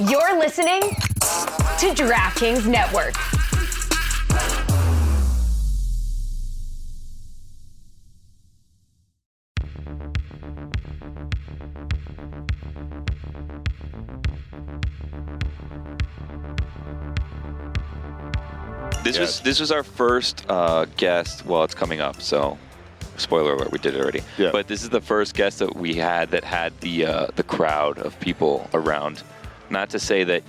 You're listening to DraftKings Network. This was our first guest. Well, it's coming up, so spoiler alert, we did it already. Yeah. But this is the first guest that we had that had the crowd of people around. Not to say that,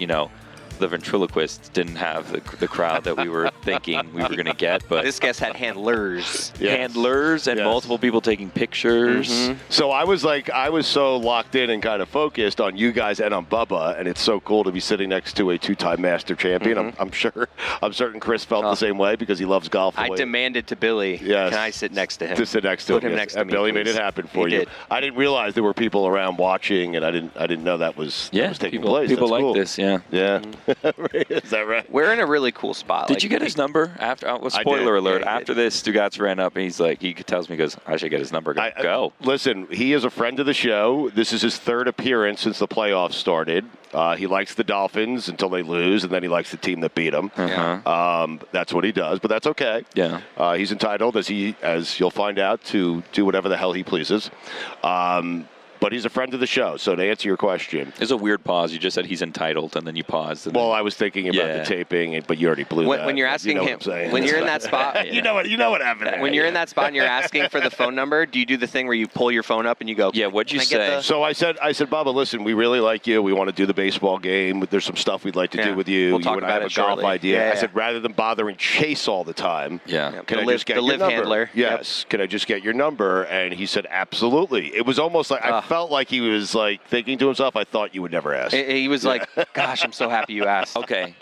the ventriloquist didn't have the crowd that we were thinking we were going to get, but this guest had handlers. Handlers and multiple people taking pictures. Mm-hmm. So I was so locked in and kind of focused on you guys and on Bubba, and it's so cool to be sitting next to a two-time master champion. Mm-hmm. I'm certain Chris felt the same way because he loves golf. I demanded to Billy, can I sit next to him? To sit next to him. Put him next to and me, Billy please. made it happen for you. Did. I didn't realize there were people around watching, and I didn't know that was taking place. People That's like cool. this, yeah. Yeah. Is that right? We're in a really cool spot. Did you get his number after? Spoiler alert! Yeah, after this, Stugotz ran up and he tells me, he goes, I should get his number. Go. Listen, he is a friend of the show. This is his third appearance since the playoffs started. He likes the Dolphins until they lose, and then he likes the team that beat him. That's what he does, but that's okay. Yeah. He's entitled, as you'll find out, to do whatever the hell he pleases. But he's a friend of the show. So to answer your question, There's a weird pause. You just said he's entitled, and then you paused. And I was thinking about the taping, but you already blew that. When you're asking him, when you're in that spot, you know what happened. When you're in that spot and you're asking for the phone number, do you do the thing where you pull your phone up and you go? Yeah. What'd you say? So I said, Bubba, listen, we really like you. We want to do the baseball game. There's some stuff we'd like to do with you. We'll talk you and about I have it a golf shortly. idea. I said, rather than bothering Chase all the time, can I just get your number? Handler. Yes. Can I just get your number? And he said, absolutely. It was almost like I felt like he was thinking to himself, I thought you would never ask. He was like, gosh, I'm so happy you asked. Okay.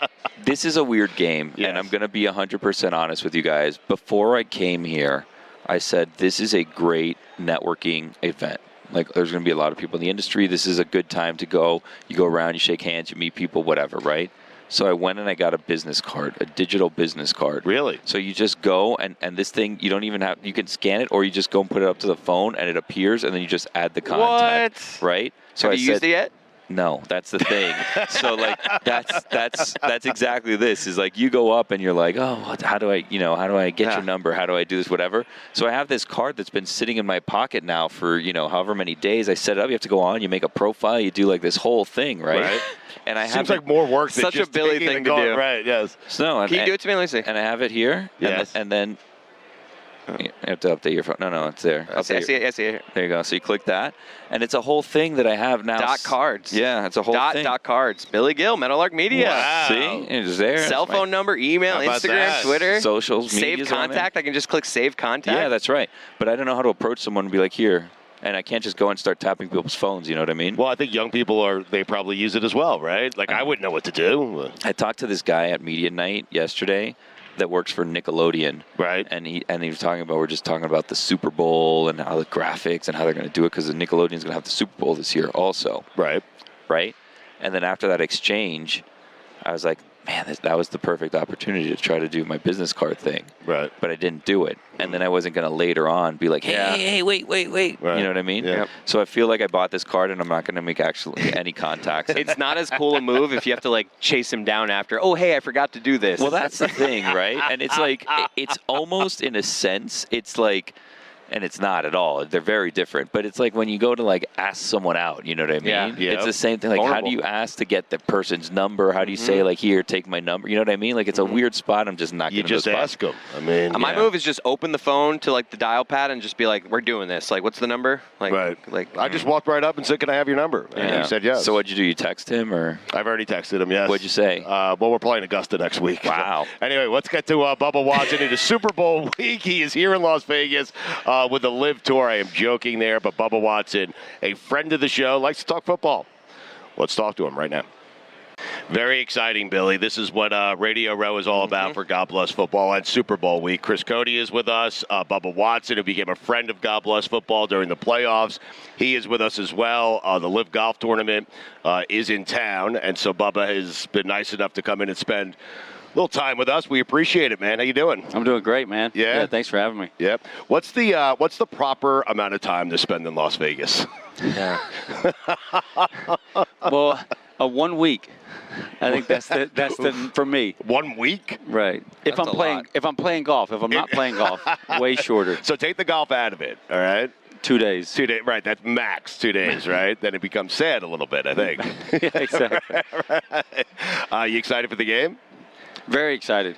This is a weird game, and I'm going to be 100% honest with you guys. Before I came here, I said this is a great networking event. Like, there's going to be a lot of people in the industry. This is a good time to go. You go around, you shake hands, you meet people, whatever, right? So I went and I got a business card, a digital business card. Really? So you just go, and this thing, you don't even have, you can scan it, or you just go and put it up to the phone, and it appears, and then you just add the contact. What? Right? So Have you used it yet? No, that's the thing. So that's exactly this. Is like you go up and you're like, oh, how do I get your number? How do I do this? Whatever. So I have this card that's been sitting in my pocket now for however many days. I set it up. You have to go on. You make a profile. You do like this whole thing, right? And I seems like more work. Such a Billy thing to do. Right? Yes. So can you do it to me? Let me see. And I have it here. Yes. And then. You have to update your phone. No, it's there. I see it. There you go. So you click that, and it's a whole thing that I have now. Dot cards. Yeah, it's a whole thing. Dot cards. Billy Gill, Meadowlark Media. Wow. See? It's there. Cell phone number, email, Instagram, that? Twitter. Socials, Save contact. I can just click save contact. Yeah, that's right. But I don't know how to approach someone and be like, here. And I can't just go and start tapping people's phones, you know what I mean? Well, I think young people they probably use it as well, right? Like, I wouldn't know what to do. I talked to this guy at Media Night yesterday that works for Nickelodeon. Right. And he was talking about, we're just talking about the Super Bowl and how the graphics and how they're going to do it, because the Nickelodeon's going to have the Super Bowl this year also. Right. And then after that exchange, I was like, man, that was the perfect opportunity to try to do my business card thing. Right. But I didn't do it. And then I wasn't going to later on be like, hey, wait. Right. You know what I mean? Yeah. So I feel like I bought this card and I'm not going to make actually any contacts. It's not as cool a move if you have to chase him down after. Oh, hey, I forgot to do this. Well, that's the thing, right? And it's like, it's almost in a sense, it's like, and it's not at all. They're very different. But it's like when you go to ask someone out, you know what I mean? Yeah. It's the same thing. Like, Vulnerable. how do you ask to get the person's number? How do you say, here, take my number? You know what I mean? Like, it's a weird spot. I'm just not going to You just ask them. I mean, my move is just open the phone to the dial pad and just be like, we're doing this. What's the number? Right. I just walked right up and said, can I have your number? And he said yes. So what'd you do? You text him or? I've already texted him, yes. What'd you say? Well, we're playing Augusta next week. Wow. Anyway, let's get to Bubba Watson. It is Super Bowl week. He is here in Las Vegas with the Live Tour. I am joking there, but Bubba Watson, a friend of the show, likes to talk football. Let's talk to him right now. Very exciting, Billy. This is what Radio Row is all about for God Bless Football and Super Bowl week. Chris Cote is with us. Bubba Watson, who became a friend of God Bless Football during the playoffs, he is with us as well. The Live Golf Tournament is in town, and so Bubba has been nice enough to come in and spend a little time with us. We appreciate it, man. How you doing? I'm doing great, man. Yeah? Thanks for having me. Yep. What's the proper amount of time to spend in Las Vegas? Yeah. Well, A 1 week. I think that's the for me. 1 week? Right. If That's I'm a playing lot. if I'm playing golf, if I'm not playing golf, way shorter. So take the golf out of it, all right? 2 days. 2 days, right? That's max 2 days, right? Then it becomes sad a little bit, I think. Yeah, exactly. Right. You excited for the game? Very excited.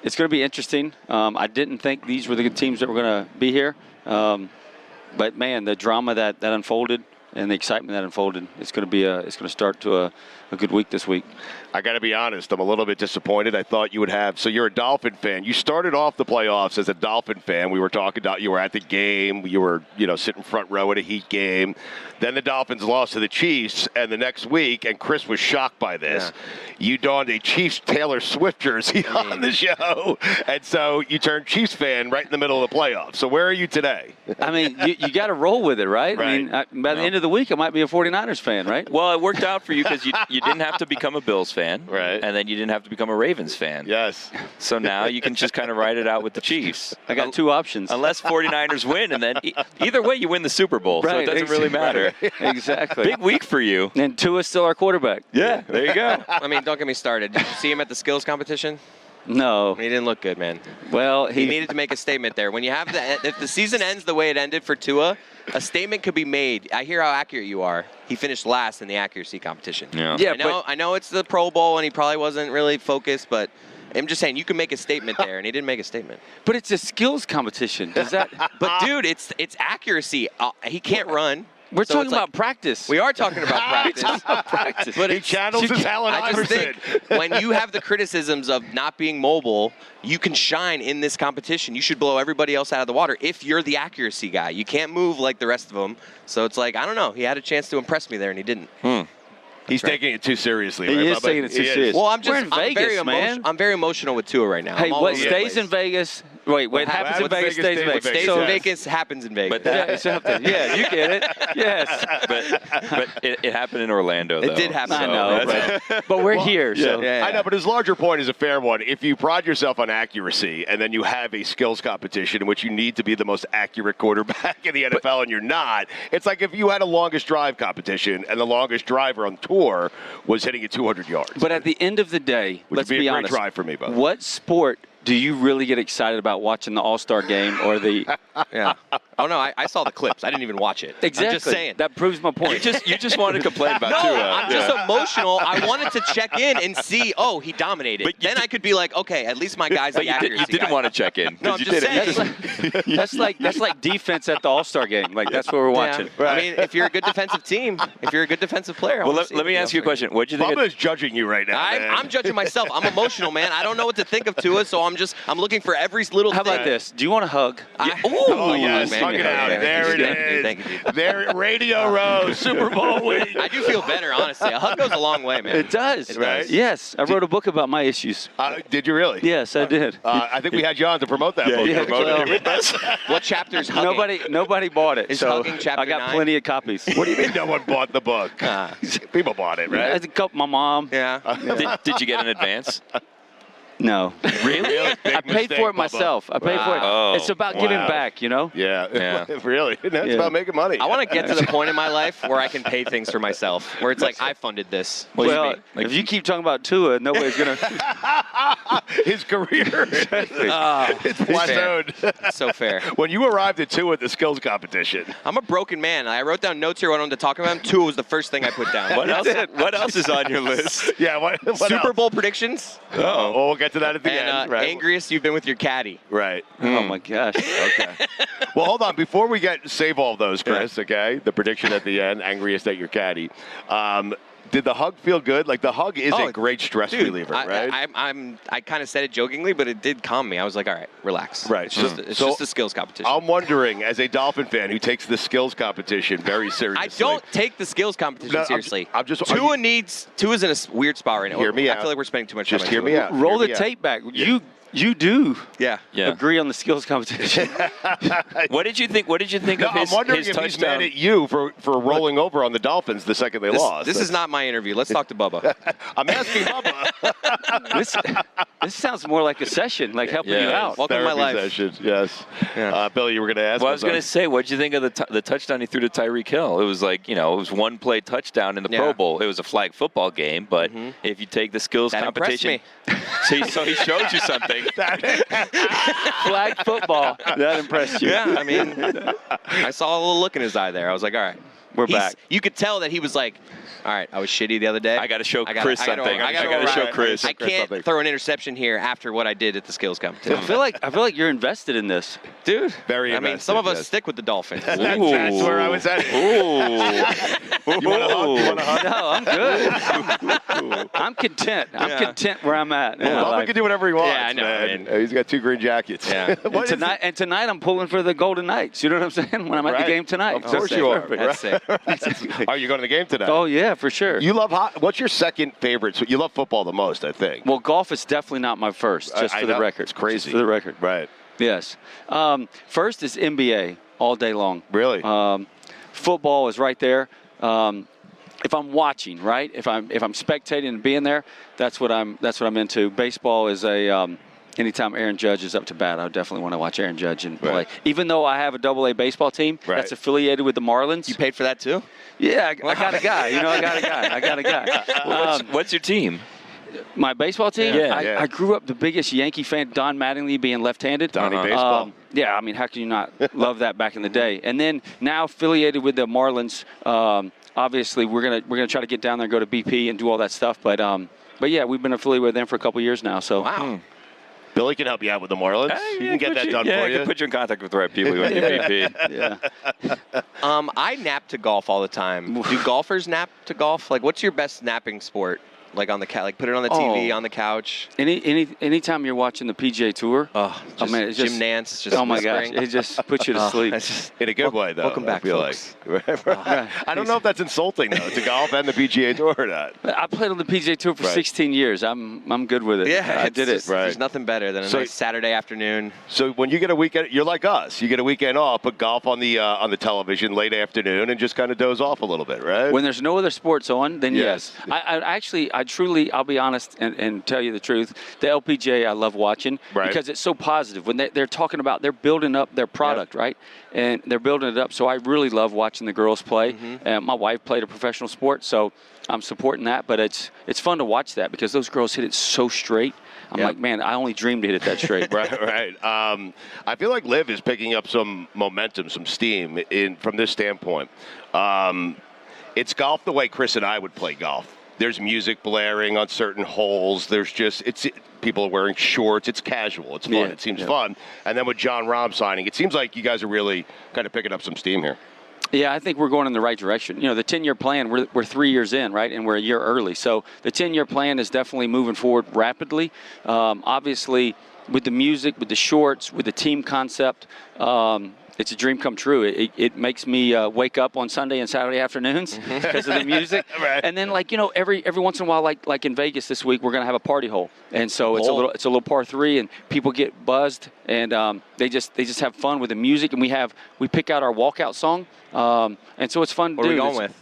It's going to be interesting. I didn't think these were the good teams that were going to be here. But, man, the drama that unfolded and the excitement that unfolded, it's going to start to a good week this week. I got to be honest, I'm a little bit disappointed. I thought you would have. So you're a Dolphin fan. You started off the playoffs as a Dolphin fan. We were talking about you were at the game. You were, sitting front row at a Heat game. Then the Dolphins lost to the Chiefs, and the next week, and Chris was shocked by this, you donned a Chiefs Taylor Swift jersey on the show, and so you turned Chiefs fan right in the middle of the playoffs. So where are you today? I mean, you got to roll with it, right? Right. I mean, by the end of the week, I might be a 49ers fan, right? Well, it worked out for you because you didn't have to become a Bills fan, Right. and then you didn't have to become a Ravens fan. Yes. So now you can just kind of ride it out with the Chiefs. I got 2 options. Unless 49ers win, and then either way you win the Super Bowl, so it doesn't really matter. Exactly. Big week for you. And Tua's still our quarterback. Yeah, there you go. I mean, don't get me started. Did you see him at the skills competition? No. He didn't look good, man. Well, He needed to make a statement there. When you have if the season ends the way it ended for Tua, a statement could be made. I hear how accurate you are. He finished last in the accuracy competition. Yeah, I know it's the Pro Bowl and he probably wasn't really focused, but I'm just saying you can make a statement there, and he didn't make a statement. but it's a skills competition. Does that? But dude, it's accuracy. He can't run. We're So talking it's like- about practice. We are talking about practice. practice. But He it's- channels his Allen I just Iverson. think when you have the criticisms of not being mobile, you can shine in this competition. You should blow everybody else out of the water if you're the accuracy guy. You can't move like the rest of them. So it's like, I don't know. He had a chance to impress me there, and he didn't. He's taking it too seriously. He right, is Bubba? taking it too He is. serious. Well, I'm We're in Vegas, man. I'm very emotional with Tua right now. Hey, I'm all what over the stays place. in Vegas? Wait, what happens in happens in Vegas Vegas stays in Vegas. Stays So- in Vegas happens in Vegas. But Yeah, it's something. Yeah, you get it. Yes. but it happened in Orlando, though. It did happen. I So know, that's- but we're here, so. Yeah. I know, but his larger point is a fair one. If you pride yourself on accuracy and then you have a skills competition in which you need to be the most accurate quarterback in the NFL and you're not, it's like if you had a longest drive competition and the longest driver on tour was hitting it 200 yards. But at the end of the day, Which let's would be a great honest. drive for me, Bubba. What sport do you really get excited about watching the All-Star game or the Yeah. Oh, no, I saw the clips. I didn't even watch it. Exactly. I'm just saying. That proves my point. you just wanted to complain about No, Tua. I'm just emotional. I wanted to check in and see, he dominated. But you then I could be like, okay, at least my guy's But the you accuracy didn't guy. want to check in. No, 'cause I'm you just didn't. saying. that's like defense at the All-Star game. Like that's what we're watching. Yeah. I mean, if you're a good defensive team, if you're a good defensive player. I Well, wanna see let me the ask you a All-Star question. What did you think? Bubba is judging you right now, man. I'm judging myself. I'm emotional, man. I don't know what to think of Tua, so I'm looking for every little How thing. about this? Do you want a hug? Oh, yes, man. hug it out. Thank you, There it dude. is. Thank you, dude. There, Radio Row, Super Bowl week. I do feel better, honestly. A hug goes a long way, man. It does. Right? Yes. I wrote a book about my issues. Did you really? Yes, I did. I think we had you on to promote that book. yeah, You promoted well- it with us. What chapter's hugging? Nobody bought it. Is so hugging chapter I got 9? plenty of copies. What do you mean no one bought the book? People bought it, I right? had to help my mom. Yeah. Did you get an advance? No. Really? Big I paid mistake, for it Bubba. myself. I paid for it. Wow. It's about giving Wow. back, you know? Yeah. Yeah. Really? That's Yeah. about making money. I want to get to the point in my life where I can pay things for myself, where it's like, I funded this. Well, Like- if you keep talking about Tua, nobody's going to. His career. It's plateaued. So fair. When you arrived at 2 at the skills competition, I'm a broken man. I wrote down notes here. What I wanted to talk about. 2 was the first thing I put down. What else is on your list? yeah, what Super else? Bowl predictions Well, we'll get to that at the and end. Right. angriest you've been with your caddy. Right. Oh, my gosh. Okay. Well, hold on. Before we save all those, Chris, okay? The prediction at the end, angriest at your caddy. Did the hug feel good? Like, the hug is a great stress reliever, right? I kind of said it jokingly, but it did calm me. I was like, all right, relax. Right. It's just a skills competition. I'm wondering, as a Dolphin fan who takes the skills competition very seriously. I don't take the skills competition No, seriously. I'm just- Tua's in a weird spot right now. Hear me I out. feel like we're spending too much time. Just on hear Tua. me out. Roll Hear the me out. tape back. You do Yeah. agree on the skills competition. What did you think? What did you think of I'm his, wondering his if he's touchdown? mad at you for rolling over on the Dolphins the second they lost. This is not my interview. Let's talk to Bubba. I'm asking Bubba. This sounds more like a session, like helping you out. Welcome to my Therapy life. session, yes. Yeah. Billy, you were going to ask. Well, I was going to say, what did you think of the touchdown he threw to Tyreek Hill? It was like, it was one play touchdown in the Pro Bowl. It was a flag football game, but if you take the skills That competition, so he showed you something. Flag football. That impressed you. Yeah, I mean, I saw a little look in his eye there. I was like, all right. We're back. You could tell that he was like, all right, I was shitty the other day. I got to show Chris something. I got to show Chris. I can't throw an interception here after what I did at the skills competition. I feel like you're invested in this. Dude, Very I mean, invested, some of us yes. stick with the Dolphins. That's where I was at. Ooh. You want a hug? No, I'm good. I'm content. I'm content where I'm at. Bubba can do whatever he wants. Yeah, I know, man. He's got 2 green jackets. Yeah. And tonight I'm pulling for the Golden Knights. You know what I'm saying? When I'm at the game tonight. Of course you are. That's sick. Are you going to the game tonight? Oh yeah, for sure. You love what's your second favorite? So you love football the most, I think. Well, golf is definitely not my first. Just I for the know. record. It's crazy. Just for the record. Right. Yes. First is NBA all day long. Really? Football is right there. If I'm watching, right? If I'm spectating and being there, that's what I'm into. Baseball is anytime Aaron Judge is up to bat, I definitely want to watch Aaron Judge and play. Even though I have a AA baseball team that's affiliated with the Marlins. You paid for that too? Yeah, I got a guy. I got a guy. What's your team? My baseball team? Yeah. I grew up the biggest Yankee fan, Don Mattingly being left-handed. Donnie baseball. Yeah, I mean, how can you not love that back in the day? And then now affiliated with the Marlins, obviously we're gonna try to get down there and go to BP and do all that stuff. But yeah, we've been affiliated with them for a couple years now. So wow. Billy can help you out with the Marlins. He can get that done for you. Yeah, I can put you in contact with the right people. You want MVP. yeah. I nap to golf all the time. Do golfers nap to golf? Like, what's your best napping sport? Like on the put it on the TV, on the couch. Anytime you're watching the PGA Tour, It's just Jim Nance. Just oh my whispering. gosh, it just puts you to sleep. In a good way, though. Welcome back, I feel folks. like. I don't know if that's insulting, though, to golf and the PGA Tour or not. I played on the PGA Tour for 16 years. I'm good with it. Yeah, I did it. There's nothing better than a nice Saturday afternoon. So when you get a weekend, you're like us. You get a weekend off, put golf on the television late afternoon, and just kind of doze off a little bit, right? When there's no other sports on, then Yes. I'll be honest and tell you the truth. The LPGA I love watching because it's so positive. When they're talking about, they're building up their product, right? And they're building it up. So I really love watching the girls play. And my wife played a professional sport, so I'm supporting that. But it's fun to watch that because those girls hit it so straight. I'm like, man, I only dreamed to hit it that straight. Right. I feel like Liv is picking up some momentum, some steam from this standpoint. It's golf the way Chris and I would play golf. There's music blaring on certain holes. There's people are wearing shorts. It's casual. It's fun. Yeah, It seems fun. And then with John Rahm signing, it seems like you guys are really kind of picking up some steam here. Yeah, I think we're going in the right direction. The 10-year plan, we're 3 years in, right? And we're a year early. So the 10-year plan is definitely moving forward rapidly. Obviously, with the music, with the shorts, with the team concept, it's a dream come true. It makes me wake up on Sunday and Saturday afternoons because of the music. And then, every once in a while, like in Vegas this week, we're going to have a party hole. And so it's a little par 3, and people get buzzed, and they just have fun with the music. And we pick out our walkout song, and so it's fun to do. What are we going with?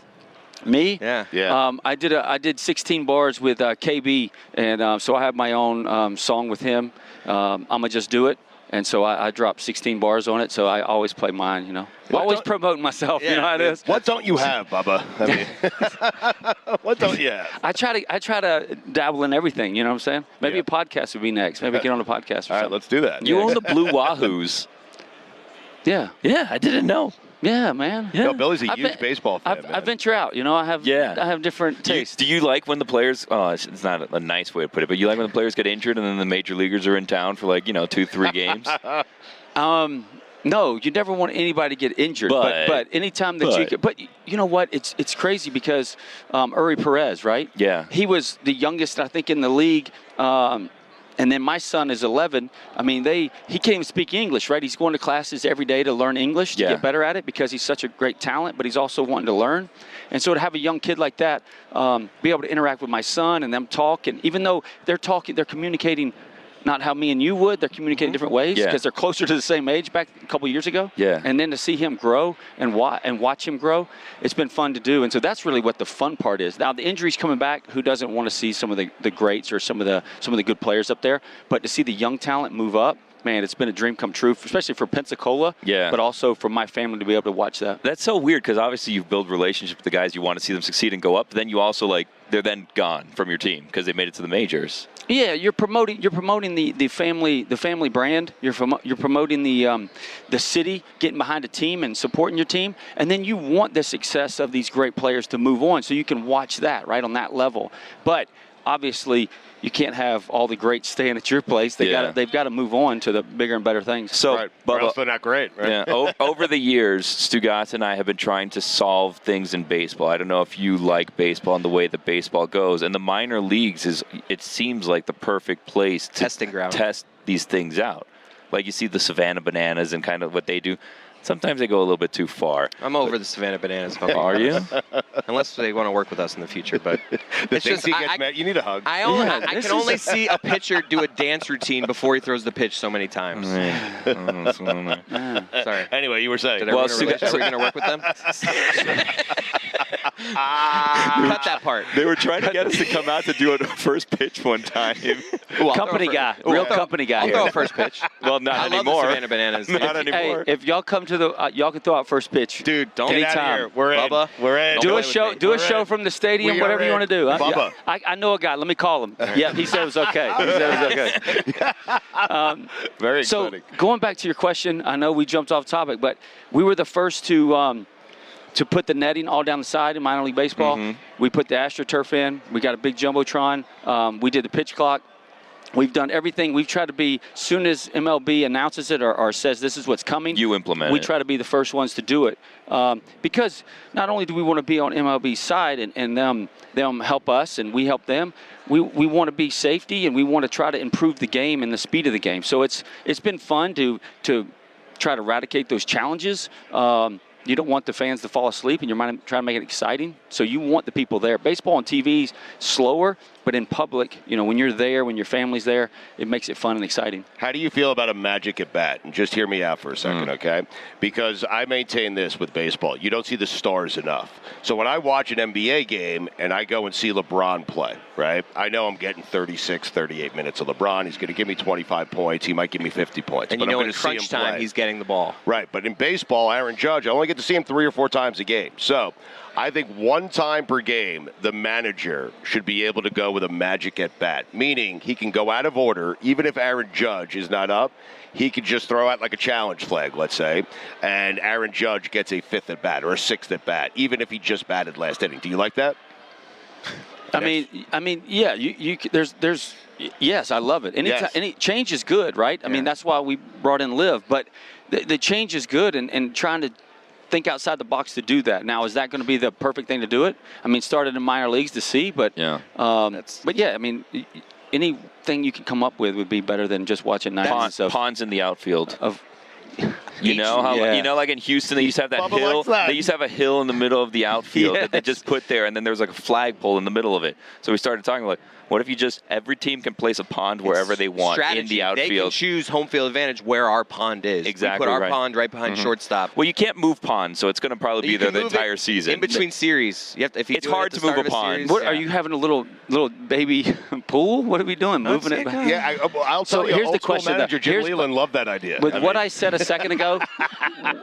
Me? Yeah. I did 16 bars with KB, and so I have my own song with him. I'ma Just Do It. And so I dropped 16 bars on it, so I always play mine, Always promoting myself, you know how it is. What don't you have, Bubba? What don't you have? I try to dabble in everything, you know what I'm saying? Maybe a podcast would be next. Maybe get on a podcast or All right, something. let's do that. You own the Blue Wahoos. Yeah. Yeah, I didn't know. Yeah, man. Yeah. No, Billy's a huge baseball fan, I venture out, I have different tastes. Do you like when the players? It's not a nice way to put it, but you like when the players get injured and then the major leaguers are in town for 2-3 games. No, you never want anybody to get injured. But anytime that you get, but you know what? It's crazy because Uri Perez, right? Yeah. He was the youngest, I think, in the league. And then my son is 11. I mean, he can't even speak English, right? He's going to classes every day to learn English, to get better at it because he's such a great talent, but he's also wanting to learn. And so to have a young kid like that, be able to interact with my son and them talk, and even though they're talking, they're communicating not how me and you would. They're communicating different ways Yeah. because they're closer to the same age back a couple years ago. Yeah. And then to see him grow and watch him grow, it's been fun to do. And so that's really what the fun part is. Now the injuries coming back, who doesn't want to see some of the greats or some of the good players up there? But to see the young talent move up, man, it's been a dream come true, especially for Pensacola, but also for my family to be able to watch that. That's so weird because obviously you've built relationships with the guys. You want to see them succeed and go up. But then you also they're then gone from your team because they made it to the majors. Yeah, you're promoting the family brand. You're promoting the city, getting behind a team and supporting your team, and then you want the success of these great players to move on, so you can watch that right on that level. But obviously, you can't have all the greats staying at your place. They've got to move on to the bigger and better things. So, or else they're not great. Right? Yeah. Over the years, Stugotz and I have been trying to solve things in baseball. I don't know if you like baseball and the way that baseball goes. And the minor leagues it seems like the perfect place to testing ground. Test these things out. Like you see the Savannah Bananas and kind of what they do. Sometimes they go a little bit too far. I'm over the Savannah Bananas. Are you? Unless they want to work with us in the future, but it's just you need a hug. I can only see a pitcher do a dance routine before he throws the pitch so many times. Sorry. Anyway, you were saying. Are we going to work with them? Cut that part. They were trying to get us to come out to do a first pitch one time. Company guy. I'll throw a first pitch. Well, not anymore. I love the Savannah Bananas. Not anymore. Hey, if y'all come to y'all can throw out first pitch. Dude, don't anytime. get out of here. We're in. Bubba, we're in. Do a show. Do a show from the stadium. Whatever you want to do. Bubba. I know a guy. Let me call him. Yeah, he said it was okay. Very so exciting. going back to your question, I know we jumped off topic, but we were the first to put the netting all down the side in minor league baseball. We put the AstroTurf in. We got a big jumbotron. We did the pitch clock. We've done everything. We've tried to be, soon as MLB announces it or says this is what's coming, you implement we it. try to be the first ones to do it. Because not only do we want to be on MLB's side and them help us and we help them, we want to be safety and we want to try to improve the game and the speed of the game. So it's been fun to try to eradicate those challenges. You don't want the fans to fall asleep, and you're trying to make it exciting. So you want the people there. Baseball on TV is slower, but in public, when you're there, when your family's there, it makes it fun and exciting. How do you feel about a magic at bat? And just hear me out for a second, okay? Because I maintain this with baseball. You don't see the stars enough. So when I watch an NBA game and I go and see LeBron play, right, I know I'm getting 36, 38 minutes of LeBron. He's going to give me 25 points. He might give me 50 points. And but in I'm crunch time, he's getting the ball. Right, but in baseball, Aaron Judge, I only get to see him 3 or 4 times a game. So I think one time per game, the manager should be able to go with a magic at bat, meaning he can go out of order, even if Aaron Judge is not up. He could just throw out like a challenge flag, let's say, and Aaron Judge gets a 5th at bat or a 6th at bat, even if he just batted last inning. Do you like that? I mean, yeah. Yes, I love it. Any change is good, right? I mean, that's why we brought in Liv. But the change is good, and trying to think outside the box to do that. Now, is that going to be the perfect thing to do it? I mean, started in minor leagues to see, but I mean, anything you can come up with would be better than just watching 90 stuff. Ponds in the outfield. You know how like in Houston they used to have that Bubba hill. likes that. They used to have a hill in the middle of the outfield that they just put there, and then there was like a flagpole in the middle of it. So we started talking like, what if you just every team can place a pond wherever they want in the outfield? They can choose home field advantage where our pond is. Exactly. We put our pond right behind shortstop. Well, you can't move ponds, so it's going to probably be there the entire season. In between series, you have to, it's hard to move a pond. What are you having a little baby pool? What are we doing? Moving it back? Yeah, I'll tell you. Here's the old school question. Manager Jim Leland loved that idea. With what I said a second ago,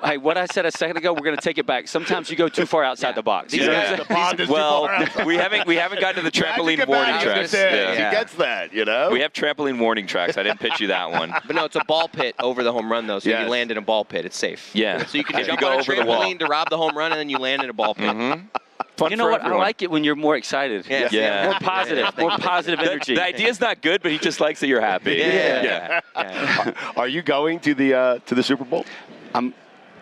we're going to take it back. Sometimes you go too far outside the box. The pond is too far outside. we haven't gotten to the trampoline warning tracks. He gets that, We have trampoline warning tracks. I didn't pitch you that one. But no, it's a ball pit over the home run, though, so you land in a ball pit. It's safe. Yeah. So you can jump on a trampoline to rob the home run, and then you land in a ball pit. Fun you know what? everyone. I like it when you're more excited. Yeah. More positive. More positive energy. The idea's not good, but he just likes that you're happy. Yeah. Are you going to the Super Bowl? I'm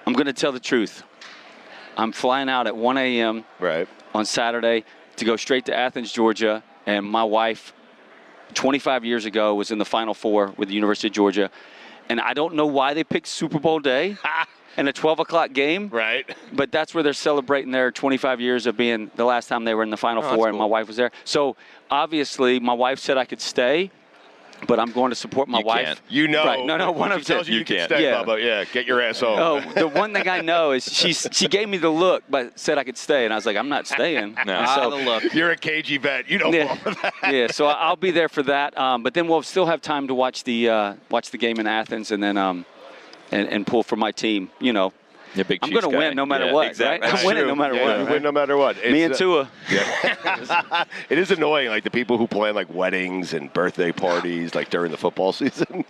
going to tell the truth. I'm flying out at 1 a.m. on Saturday to go straight to Athens, Georgia, and my wife 25 years ago was in the Final Four with the University of Georgia. And I don't know why they picked Super Bowl day and a 12 o'clock game. Right. But that's where they're celebrating their 25 years of being the last time they were in the Final Four, and my wife was there. So obviously my wife said I could stay. but I'm going to support my wife. Can't. You know. Right. No, when she tells you can't. Stay, Yeah. Bubba. Yeah, get your ass home. Oh, the one thing I know is she gave me the look, but said I could stay, and I was like, I'm not staying. No. And The so, look. You're a cagey vet. You don't fall for that. yeah, so I'll be there for that. But then we'll still have time to watch the game in Athens, and then and pull for my team. You know, Yeah, big I'm Chiefs going to guy. win no matter Yeah, what, exactly. right? I'm winning no matter Yeah, what. you right? win no matter what. Me and Tua. Yeah. It is annoying, like the people who plan like weddings and birthday parties, like during the football season.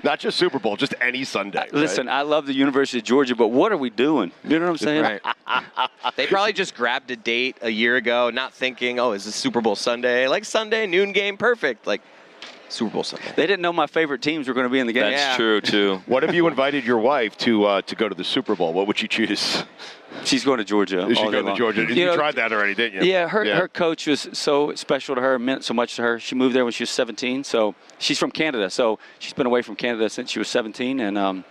Not just Super Bowl, just any Sunday. Right? Listen, I love the University of Georgia, but what are we doing? You know what I'm saying? Right. They probably just grabbed a date a year ago, not thinking, oh, is this Super Bowl Sunday? Like Sunday, noon game, perfect. Like Super Bowl Sunday. They didn't know my favorite teams were going to be in the game. That's Yeah. true, too. What if you invited your wife to go to the Super Bowl? What would you choose? She's going to Georgia. You should all go day to long. Georgia. You know, tried that already, didn't you? Yeah, her coach was so special to her, meant so much to her. She moved there when she was 17, so she's from Canada. So she's been away from Canada since she was 17, and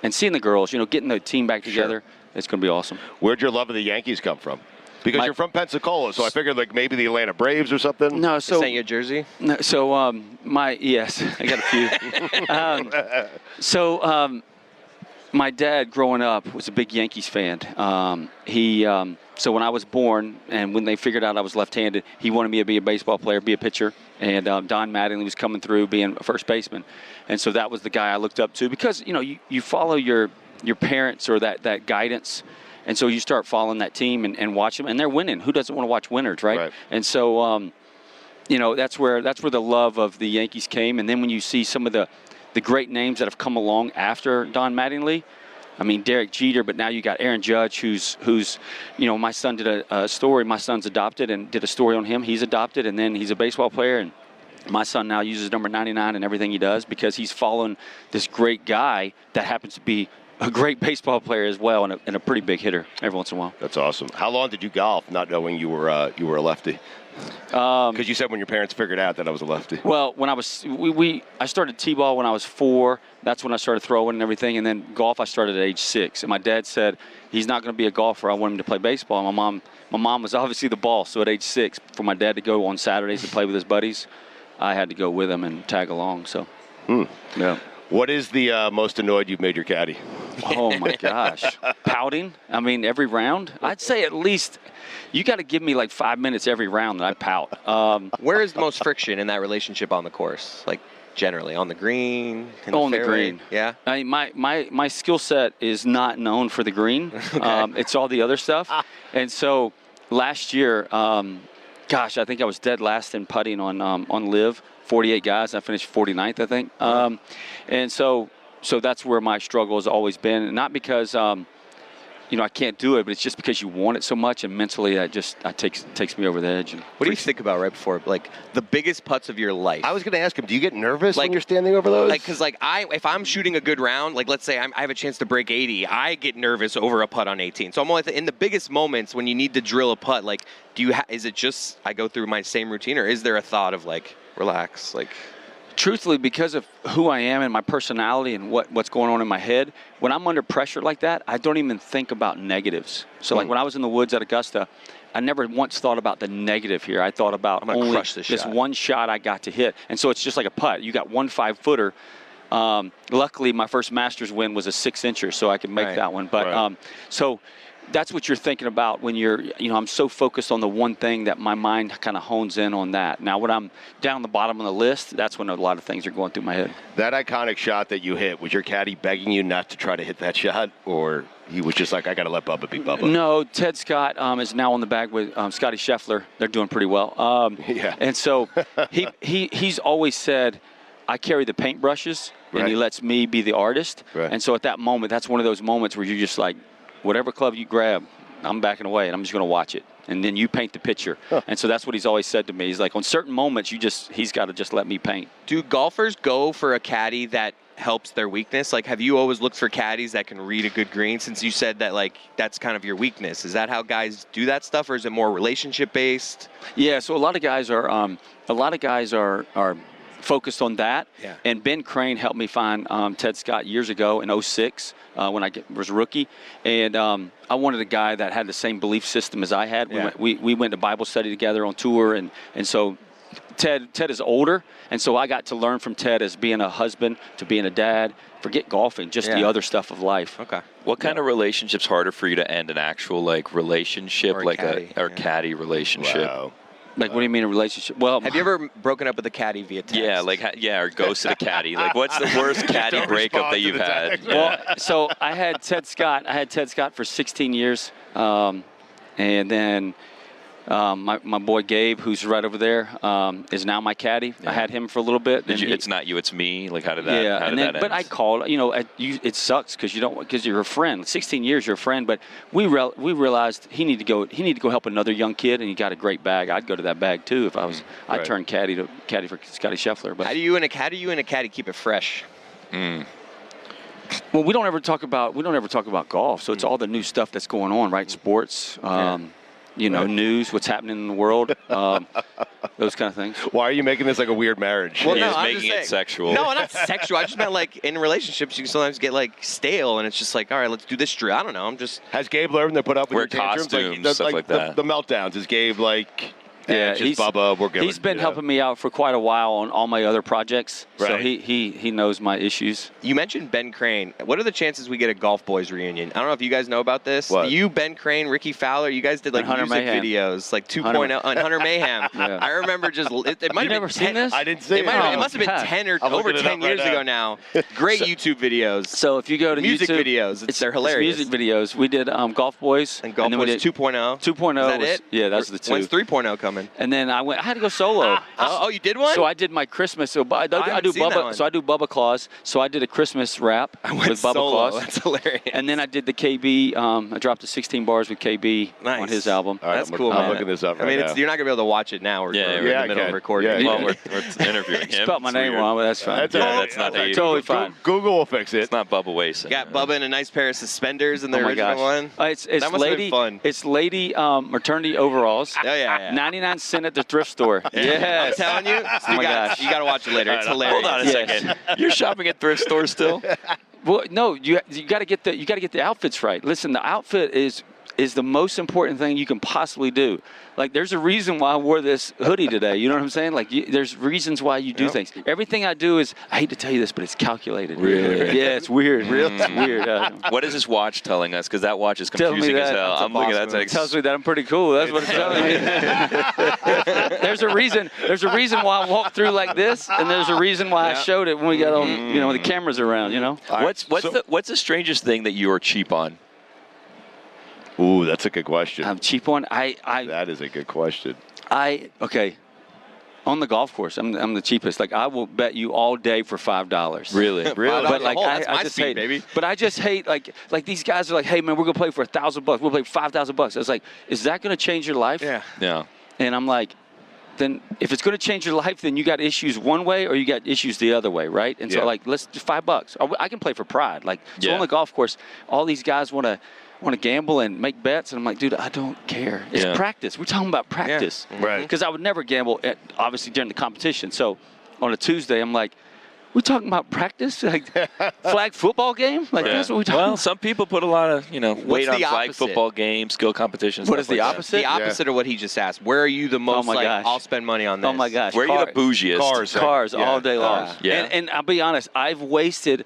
seeing the girls, getting the team back together, it's going to be awesome. Where'd your love of the Yankees come from? Because you're from Pensacola, so I figured like maybe the Atlanta Braves or something. No, They so sent you a jersey? no, so yes, I got a few. My dad, growing up, was a big Yankees fan. So when I was born, and when they figured out I was left-handed, he wanted me to be a baseball player, be a pitcher. And Don Mattingly was coming through, being a first baseman, and so that was the guy I looked up to because you follow your parents or that guidance. And so you start following that team and watch them, and they're winning. Who doesn't want to watch winners, right? And so, that's where the love of the Yankees came. And then when you see some of the great names that have come along after Don Mattingly, I mean Derek Jeter, but now you got Aaron Judge, who's my son did a story. My son's adopted and did a story on him. He's adopted, and then he's a baseball player, and my son now uses number 99 in everything he does because he's following this great guy that happens to be a great baseball player as well, and a pretty big hitter every once in a while. That's awesome. How long did you golf, not knowing you were a lefty? Because you said when your parents figured out that I was a lefty. Well, when I was I started t-ball when I was 4. That's when I started throwing and everything, and then golf I started at age 6. And my dad said he's not going to be a golfer. I want him to play baseball. And my mom was obviously the boss. So at age 6, for my dad to go on Saturdays to play with his buddies, I had to go with him and tag along. So, yeah. What is the most annoyed you've made your caddy? Oh, my gosh. Pouting? I mean, every round? I'd say at least you got to give me like 5 minutes every round that I pout. Where is the most friction in that relationship on the course? Like generally on the green? On the green. Yeah. I mean, my skill set is not known for the green. Okay. It's all the other stuff. And so last year, I think I was dead last in putting on Live. 48 guys. I finished 49th, I think. And so that's where my struggle has always been. Not because, I can't do it, but it's just because you want it so much, and mentally that takes me over the edge. What do you think about right before, like, the biggest putts of your life? I was going to ask him, do you get nervous Like- when you're standing over those? Because if I'm shooting a good round, like let's say I have a chance to break 80, I get nervous over a putt on 18. So I'm always in the biggest moments when you need to drill a putt. Like, is it just I go through my same routine, or is there a thought of like relax, like? Truthfully, because of who I am and my personality and what's going on in my head, when I'm under pressure like that, I don't even think about negatives. So like when I was in the woods at Augusta, I never once thought about the negative here. I thought about I'm gonna only crush this shot. one shot I got to hit. And so it's just like a putt. You got 1 5-footer. Luckily, my first Masters win was a 6-incher, so I could make that one. But so that's what you're thinking about when you're, I'm so focused on the one thing that my mind kind of hones in on that. Now, when I'm down the bottom of the list, that's when a lot of things are going through my head. That iconic shot that you hit, was your caddy begging you not to try to hit that shot, or he was just like, I got to let Bubba be Bubba? No, Ted Scott is now on the bag with Scotty Scheffler. They're doing pretty well. Yeah. And so he's always said, I carry the paintbrushes, and he lets me be the artist. Right. And so at that moment, that's one of those moments where you're just like, whatever club you grab, I'm backing away, and I'm just going to watch it. And then you paint the picture. And so that's what he's always said to me. He's like, on certain moments, he's got to just let me paint. Do golfers go for a caddy that helps their weakness? Like, have you always looked for caddies that can read a good green, since you said that, like, that's kind of your weakness? Is that how guys do that stuff, or is it more relationship-based? Yeah, so a lot of guys are focused on that. Yeah. And Ben Crane helped me find Ted Scott years ago in 06 when I was a rookie. And I wanted a guy that had the same belief system as I had. We went to Bible study together on tour, and so Ted is older, and so I got to learn from Ted as being a husband to being a dad. Forget golfing, just the other stuff of life. Okay. What kind of relationship's harder for you to end? An actual like relationship, Or a like caddy, a caddy relationship? Wow. Like, what do you mean a relationship? Well, Have you ever broken up with a caddy via text? Yeah, like or ghosted a caddy. Like, what's the worst caddy Don't breakup respond that to you've the had? text. well, so I had Ted Scott for 16 years, and then my boy Gabe, who's right over there, is now my caddy. I had him for a little bit. It's not you, it's me. Like, how did that? Yeah, how did and then, that but end? I called. It sucks because you're a friend. 16 years, you're a friend. But we realized he needed to go help another young kid, and he got a great bag. I'd go to that bag too if I was. Right. I'd turn caddy for Scotty Scheffler. But How do you and a caddy keep it fresh? well, we don't ever talk about golf. So it's all the new stuff that's going on, right? Sports. News, what's happening in the world, those kind of things. Why are you making this like a weird marriage? Well, He no, is I'm making just it saying. sexual. No, not sexual. I just meant like in relationships, you can sometimes get like stale, and it's just like, all right, let's do this drill. I don't know. I'm just. Has Gabe learned to put up with Wear your tantrums? costumes, stuff like that. The meltdowns. Is Gabe like, Yeah, just Bubba, we're good. He's been helping me out for quite a while on all my other projects. So Right. he knows my issues. You mentioned Ben Crane. What are the chances we get a Golf Boys reunion? I don't know if you guys know about this. What? You, Ben Crane, Ricky Fowler, you guys did like And Hunter music Mayhem. videos, like 2.0, and Hunter Mayhem. Yeah. I remember just it might You have never been seen 10 this? I didn't see It, it. might have, Oh, it must have been God. 10 or I'm over looking it 10 up right years now. ago now. Great YouTube videos. So if you go to Music YouTube, videos, they're hilarious. Music videos. We did Golf Boys and Golf then we Boys did 2.0. 2.0 Is that was, it? yeah, that's the 2. When's 3.0 coming? And then I had to go solo. Oh, you did one? So I did my Christmas. So I haven't do seen that one. Bubba. So I do Bubba Claus. So I did a Christmas rap went with Bubba solo. Claus. That's hilarious. And then I did the KB. I dropped the 16 bars with KB Nice. on his album. All right, That's I'm cool, I'm man. looking this up I right mean, now. you're not gonna be able to watch it now. We're Yeah, in yeah, the I middle of can. recording. Yeah, Well, yeah. we're interviewing him. Spelled my It's name weird. wrong, but that's fine. That's Yeah, all right. that's not how you- Totally fine. Google will fix it. It's not Bubba Watson. Got Bubba in a nice pair of suspenders in the Oh my original gosh. one. It's That must have lady. been fun. It's lady maternity overalls. Oh, yeah. 99 cent at the thrift store. Yes. I'm telling you, Oh my gosh. you got to watch it later. It's hilarious. Hold on a Yes. second. You're shopping at thrift stores still? Well, no, you got to get the outfits right. Listen, the outfit is the most important thing you can possibly do. Like, there's a reason why I wore this hoodie today. You know what I'm saying? Like, there's reasons why you do things. Everything I do is, I hate to tell you this, but it's calculated. Really? Yeah, it's weird. It's weird. What is this watch telling us? Because that watch is Telling me confusing as that. hell. That's a I'm looking at boss that. It tells me that I'm pretty cool. That's what it's telling me. There's a reason why I walk through like this, and there's a reason why I showed it when we got on, when the cameras around, What's the strangest thing that you are cheap on? Ooh, that's a good question. I'm cheap on. That is a good question. Okay. On the golf course, I'm the cheapest. Like, I will bet you all day for $5. Really? Really? But like, That's I my just speed, hate, baby. But I just hate like these guys are like, hey man, we're gonna play for $1,000. We'll play $5,000. I was like, is that gonna change your life? Yeah. Yeah. And I'm like, then if it's gonna change your life, then you got issues one way or you got issues the other way, right? And Yeah. so like, let's do $5. I can play for pride. Like, so Yeah. on the golf course, all these guys want to gamble and make bets, and I'm like, dude, I don't care. It's Yeah. practice. We're talking about practice. Right. Because I would never gamble, obviously, during the competition. So on a Tuesday, I'm like, we're talking about practice? Like, flag football game? Like, that's what we're talking Well, about. some people put a lot of, weight on the flag opposite? football games, skill competitions. What stuff is the like that. opposite? The opposite of what he just asked. Where are you the most my like, gosh. I'll spend money on this? Oh, my gosh. Where are you the bougiest? Cars. All day long. Yeah. And I'll be honest, I've wasted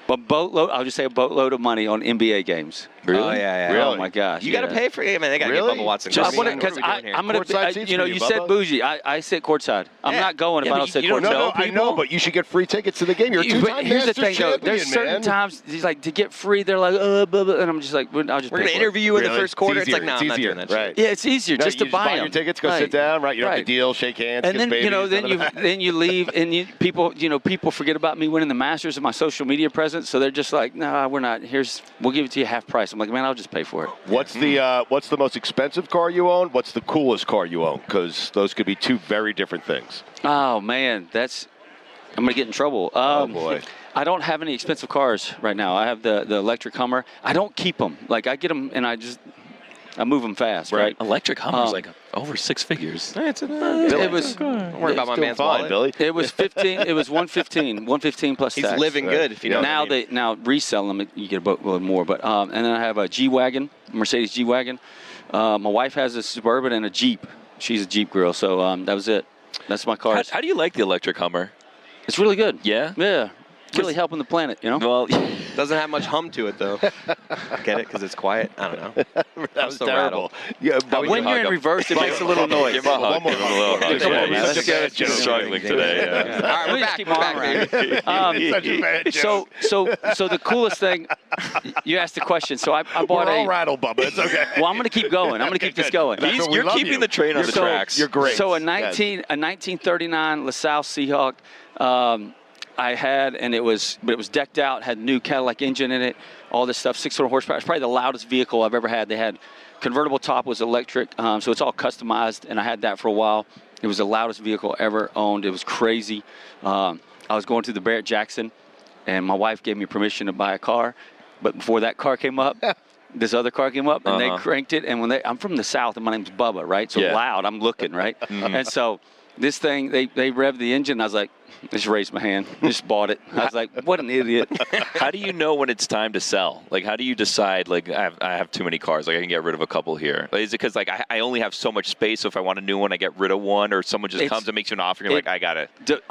a boatload, I'll just say a boatload of money on NBA games. Really? Oh, yeah. Really? Oh, my gosh. You got to pay for it, man. They got to Really? get Bubba Watson. Just What are we because doing here? I'm going Courtside to, seats you for you, said Bubba? bougie. I sit courtside. I'm Yeah. not going if Yeah, I but don't sit you don't courtside. know I know, people? but you should get free tickets to the game. You're a But two-time here's the Masters thing, though. champion, There's certain man. times, like, to get free, they're like, blah, blah, and I'm just like, I'll just We're pay going to for it. interview you in the Really? first quarter. It's easier. like, no, I'm not easier. doing that Right. shit. Yeah, it's easier No, just you to buy buy them. your tickets, go Right. sit down, right? You don't have Right. to deal, shake hands, And kiss then babies. then you leave, and people forget about me winning the Masters and my social media presence, so they're just like, no, we're not. We'll give it to you half price. I'm like, man, I'll just pay for it. What's the most expensive car you own? What's the coolest car you own? Because those could be two very different things. Oh man, I'm gonna get in trouble. Oh boy. I don't have any expensive cars right now. I have the electric Hummer. I don't keep them. Like, I get them and I move them fast, right? Electric Hummer's like over 6 figures. It was. Don't worry about my Still man's fine, wallet. Billy. It was 15. It was 115 plus He's tax. living good, if you know what I mean. Now resell them, you get a boatload more. But and then I have a G-Wagon, Mercedes G-Wagon. My wife has a Suburban and a Jeep. she's a Jeep girl. So that was it. That's my car. How do you like the electric Hummer? It's really good. Yeah? Yeah. It's really helping the planet, you know? Well, Doesn't have much hum to it, though. Get it? Because it's quiet? I don't know. That was so terrible. rattled. Yeah, would When you you're hug in him? reverse, it makes a little noise. Give him a hug. Give him a little hug. Come on, Yeah, man. he's Such a bad joke. struggling today. Yeah. All right, we're back. We're back, baby. Such a bad joke. So the coolest thing, you asked the question. So I bought We're all a. rattled, Bubba. It's okay. Well, I'm going to keep going. I'm going to keep this going. That's what we You're love keeping you. the train on the tracks. You're great. So a Yes. 1939 LaSalle Seahawk, I had, and it was decked out, had new Cadillac engine in it, all this stuff, 600 horsepower. It's probably the loudest vehicle I've ever had. They had convertible top, was electric, so it's all customized, and I had that for a while. It was the loudest vehicle ever owned. It was crazy. I was going through the Barrett-Jackson, and my wife gave me permission to buy a car, but before that car came up, this other car came up, and they cranked it, and I'm from the South, and my name's Bubba, right? So loud, I'm looking, right? And so this thing, they revved the engine, I was like, just raised my hand, just bought it. I was like, what an idiot. How do you know when it's time to sell? Like, how do you decide, like, I have too many cars, like, I can get rid of a couple here? Like, is it because, like, I only have so much space, so if I want a new one, I get rid of one, or someone just comes and makes you an offer, and you're like, I got it? The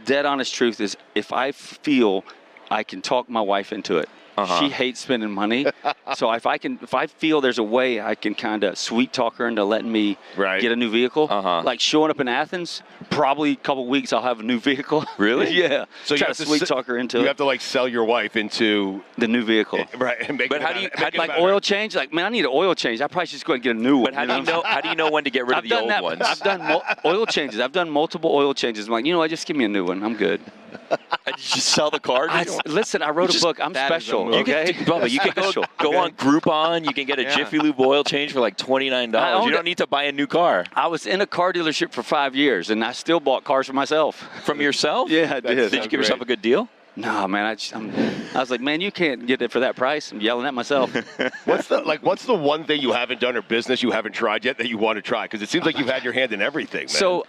dead honest truth is, if I feel I can talk my wife into it, she hates spending money. So if I feel there's a way I can kind of sweet talk her into letting me get a new vehicle, like showing up in Athens, probably a couple weeks I'll have a new vehicle. Really? Yeah. So try you to have sweet talk her into You it. have to like sell your wife into The new vehicle. right. And make But it how about do you- it- how make do it you- about Oil her. change? Like, man, I need an oil change. I probably should just go and get a new one. But how do you know? How do you know when to get rid of I've the done old that. ones? I've done oil changes. I've done multiple oil changes. I'm like, you know what? Just give me a new one. I'm good. Did you just sell the car? Listen, I wrote a book. I'm that is a special. move. Okay, Bubba, you can go on Groupon. You can get a Jiffy Lube oil change for like $29. I owned You don't it. need to buy a new car. I was in a car dealership for 5 years, and I still bought cars for myself. From yourself? Yeah, I did. Did you give yourself a good deal? No, man. I was like, man, you can't get it for that price. I'm yelling at myself. What's the one thing you haven't done or business you haven't tried yet that you want to try? Because it seems like you've had your hand in everything, man. So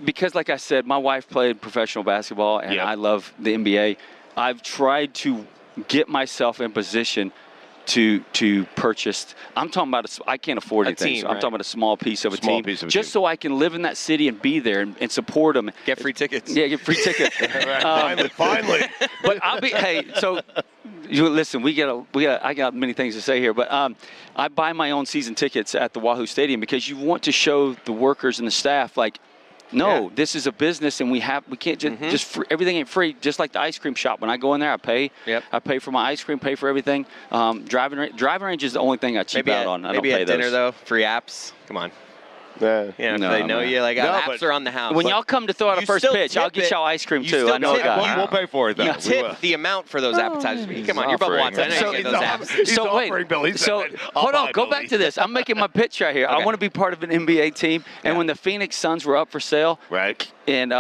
because like I said, my wife played professional basketball, and I love the NBA. I've tried to get myself in position to purchase. I'm talking about I can't afford anything. team, So I'm right. talking about a small piece of a Small team, piece of a just team. so I can live in that city and be there and support them. Get free tickets. Yeah, get free tickets. Finally. But I'll be so. You listen. I got many things to say here, but I buy my own season tickets at the Wahoo Stadium because you want to show the workers and the staff like, no, this is a business, and we can't just everything ain't free. Just like the ice cream shop, when I go in there, I pay. Yep. I pay for my ice cream, pay for everything. Driving range is the only thing I cheap out on. I don't maybe pay at dinner those. though. Free apps. Come on. Yeah. Yeah, No, they know man. you. Like No, apps but are on the house. When y'all come to throw out a You first still pitch, I'll tip get it. y'all ice cream You too. still I know tip that. We'll pay for it though. You We tip will. the amount for those appetizers. Come on, you're Bubba offering. Watson. I know you He's get those apps. He's offering, Bill. He So said, I'll hold on, buy, go Bill. back to this. I'm making my pitch right here. I Okay. want to be part of an NBA team, and when the Phoenix Suns were up for sale, Right. and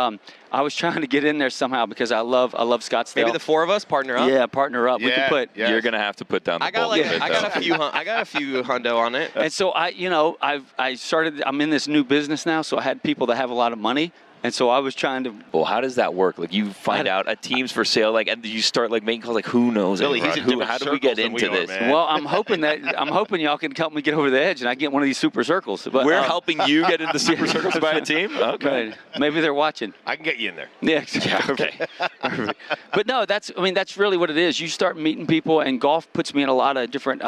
I was trying to get in there somehow because I love Scottsdale. Maybe the four of us partner up. Yeah, partner up. We Yeah, can put. yeah. You're gonna have to put down the I got bulk of it, I got though. a few. I got a few hundo on it. And so I'm in this new business now, so I had people that have a lot of money, and so I was trying to. Well, how does that work? Like, you find out a team's for sale, like, and you start like making calls, like, who knows? Billy, anyone? he's in different How do we get circles than we into are, this? man. Well, I'm hoping y'all can help me get over the edge, and I get one of these super circles. But We're helping you get into super circles by a team. Okay. Right. Maybe they're watching. I can get you in there. Yeah. Okay. Perfect. But no, that's really what it is. You start meeting people, and golf puts me in a lot of different,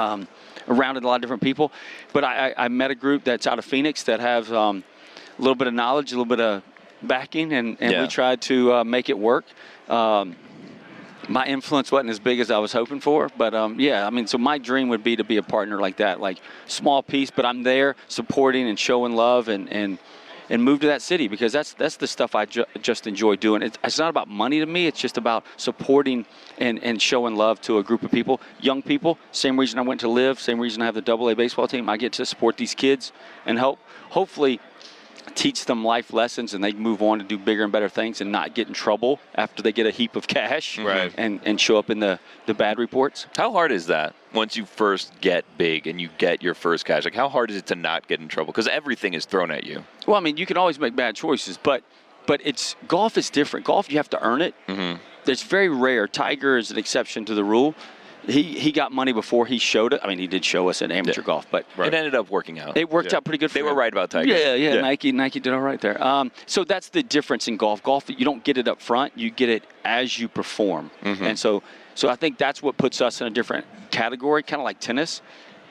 around a lot of different people. But I met a group that's out of Phoenix that have a little bit of knowledge, a little bit of backing, and we tried to make it work. My influence wasn't as big as I was hoping for, but so my dream would be to be a partner like that, like small piece, but I'm there supporting and showing love and move to that city because that's the stuff I just enjoy doing. It's not about money to me. It's just about supporting and showing love to a group of people, young people. Same reason I went to live, same reason I have the AA baseball team. I get to support these kids and hopefully teach them life lessons, and they move on to do bigger and better things and not get in trouble after they get a heap of cash and show up in the bad reports. How hard is that once you first get big and you get your first cash? Like, how hard is it to not get in trouble? Because everything is thrown at you. Well, I mean, you can always make bad choices, but golf is different. Golf, you have to earn it. Mm-hmm. It's very rare. Tiger is an exception to the rule. he got money before he showed it. I mean, he did show us in amateur golf, but it ended up working out. it worked out pretty good for They him. were right about Tiger. Yeah. Nike did all right there. So that's the difference in golf. Golf, you don't get it up front. You get it as you perform. And so I think that's what puts us in a different category, kind of like tennis.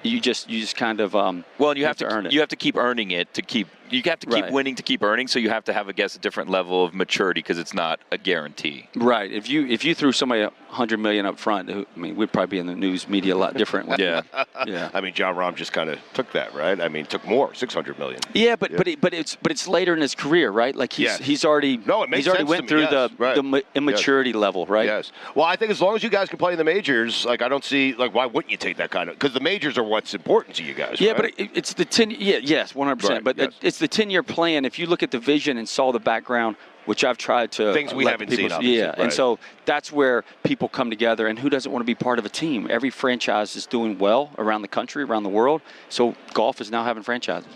You just kind of well, and you have to earn it. You have to keep earning it to keep. You have to keep Right. winning to keep earning. So you have to have, I guess, a different level of maturity because it's not a guarantee. Right. If you threw somebody $100 million up front, I mean, we'd probably be in the news media a lot different. Yeah. Yeah. I mean, John Rahm just kind of took that, right? I mean, took more, $600 million. Yeah, but it's later in his career, right? Like he's already No, it makes he's already sense went to through me, yes, right. the immaturity level, right? Yes. Well, I think as long as you guys can play in the majors, like I don't see like why wouldn't you take that kind of because the majors are what's important to you guys. Yeah, right? but it's the 10. Yeah, yes, 100%. Right, But yes. it's the 10-year plan. If you look at the vision and saw the background, which I've tried to Things we let haven't people seen, obviously, yeah, right. and so that's where people come together. And who doesn't want to be part of a team? Every franchise is doing well around the country, around the world. So golf is now having franchises.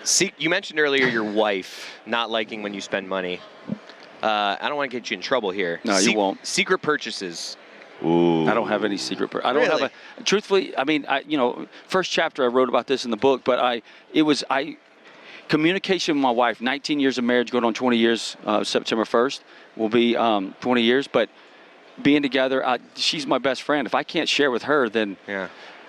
See, you mentioned earlier your wife not liking when you spend money. I don't want to get you in trouble here. No, you won't. Secret purchases. Ooh. I don't have any secret. I don't Really? have a. Truthfully, I mean, first chapter I wrote about this in the book, but communication with my wife. 19 years of marriage, going on 20 years. September 1st will be 20 years. But being together, she's my best friend. If I can't share with her, then Yeah.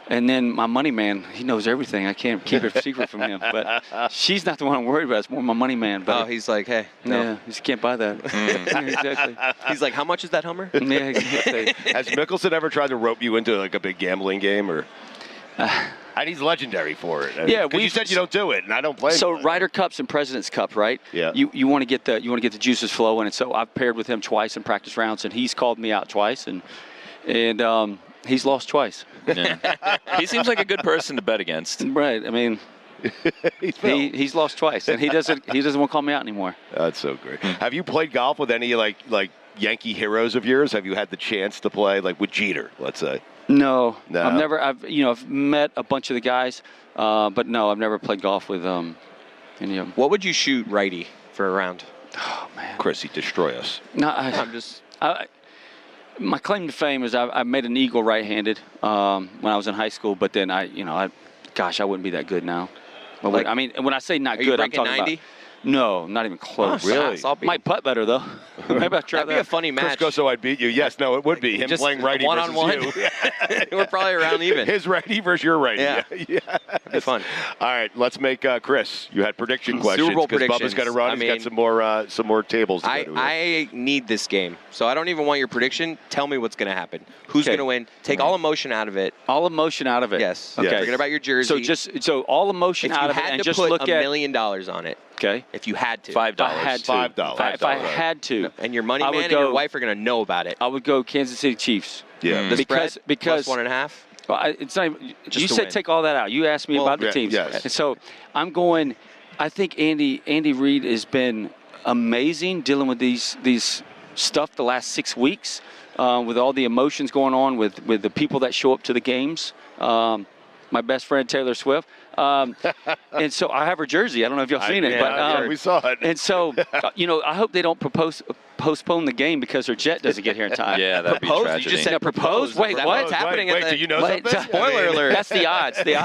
And then my money man, he knows everything. I can't keep it secret from him. But she's not the one I'm worried about. It's more my money man. But Oh, he's like, hey, no. yeah, he just can't buy that. Yeah, exactly. He's like, how much is that Hummer? Yeah, exactly. Has Mickelson ever tried to rope you into like a big gambling game or? And he's legendary for it. Yeah, 'Cause you said you don't do it, and I don't blame So you. Ryder Cups and President's Cup, right? Yeah. You want to get the juices flowing, and so I've paired with him twice in practice rounds, and he's called me out twice, and he's lost twice. Yeah. He seems like a good person to bet against. Right. I mean, he's lost twice, and he doesn't want to call me out anymore. That's so great. Have you played golf with any like Yankee heroes of yours? Have you had the chance to play like with Jeter, let's say? No. No? I've met a bunch of the guys, but no, I've never played golf with any of them. What would you shoot righty for a round? Oh man. Chris, he'd destroy us. No, I'm just. my claim to fame is I made an eagle right-handed when I was in high school, but then I wouldn't be that good now. Like- I mean, when I say not Are you good, I'm breaking talking 90? about. No, not even close. Oh, really? I'll be- Might putt better though. Maybe I'll try That'd be a that. funny Chris match. goes, so I'd beat you. Yes, no, it would be him Just playing righty one-on-one. versus you. We're probably around even. His righty versus your righty. Yeah. yeah. That'd be fun. All right, let's make Chris. You had prediction questions. Super Bowl 'cause Bubba's predictions. got to run. I He's got mean, some more tables to go to. I need this game, so I don't even want your prediction. Tell me what's going to happen. Who's Okay. going to win? Take all emotion out of it. All emotion out of it. Yes. Okay. Forget about your jersey. So all emotion if you out of it, had and to just put look $1 at. million on it, Okay. if you had to, $5. If I had to. $5. If I had to. and your money I man would and your go- wife are going to know about it. I would go Kansas City Chiefs. Yeah. The because spread, because plus 1.5. Well, it's not even, Just you to said win. take all that out. You asked me Well, about the yeah, teams. yes. And so I'm going. I think Andy Reid has been amazing dealing with these stuff the last 6 weeks with all the emotions going on with the people that show up to the games. My best friend Taylor Swift. And so I have her jersey. I don't know if y'all seen it, but we saw it. and so I hope they don't postpone the game because her jet doesn't get here in time. Yeah, that'd be Propose? tragedy. You just said Yeah, propose? Wait, Is that what? What's happening? Wait, at do you know Wait, something? Spoiler alert. That's the odds. The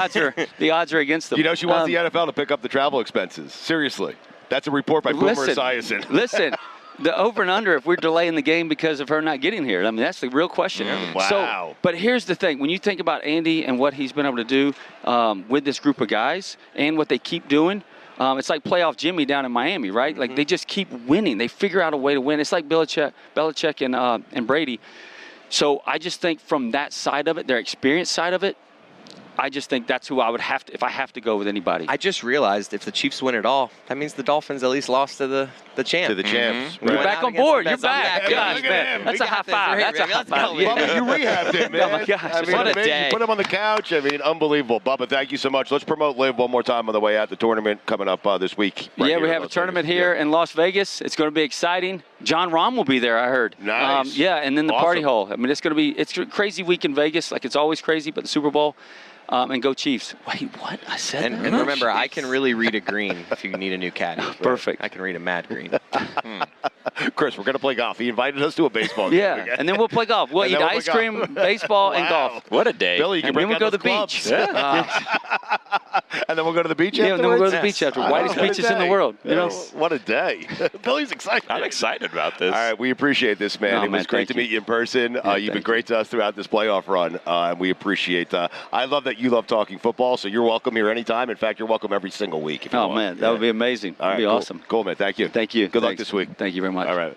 odds are against them. You know she wants the NFL to pick up the travel expenses. Seriously. That's a report by Boomer Esiason. Listen, the over and under, if we're delaying the game because of her not getting here, I mean, that's the real question. Wow. So, but here's the thing. When you think about Andy and what he's been able to do with this group of guys and what they keep doing, it's like playoff Jimmy down in Miami, right? Like they just keep winning. They figure out a way to win. It's like Belichick and Brady. So I just think from that side of it, their experience side of it, I just think that's who I would have to, if I have to go with anybody. I just realized if the Chiefs win it all, that means the Dolphins at least lost to the champ. To the champs. We You're went back out on against board. the You're best. I'm back. back. Gosh, Look at man. him. That's We a got high this. five. We're That's a here, high baby. five. Let's go. Bubba, you rehabbed it, man. Oh, my gosh. I mean, What a amazing. day. Put him on the couch. I mean, unbelievable. Bubba, thank you so much. Let's promote Live one more time on the way out. The tournament coming up this week. right Yeah, here we in have a Las tournament Vegas. here Yeah. in Las Vegas. It's going to be exciting. John Rahm will be there, I heard. Nice. Yeah, and then the party Awesome. hall. I mean, it's a crazy week in Vegas, like it's always crazy, but the Super Bowl. and go Chiefs. Wait, what? I said And that? remember, I can really read a green if you need a new caddy. Perfect. I can read a mad green. Chris, we're going to play golf. He invited us to a baseball game. Yeah, and then we'll play golf. We'll And eat then we'll ice play cream, golf. baseball, and Wow. golf. What a day. Billy, you can And bring then we'll out go to the those beach. clubs. And then we'll go to the beach Yeah, afterwards? and then we'll go to the beach after. Wow, Whitest what a beaches in the day. world. You know. What a day. Billy's excited. I'm excited about this. All right, we appreciate this, man. Oh, It was man, great thank to you. meet you in person. You've been thank great to us throughout this playoff run, and we appreciate I love that you love talking football, so you're welcome here anytime. In fact, you're welcome every single week. If you Oh want. man, that would be amazing. All right, That'd be cool. awesome. Cool, man. Thank you. Thank you. Good luck Thanks. this week. Thank you very much. All right.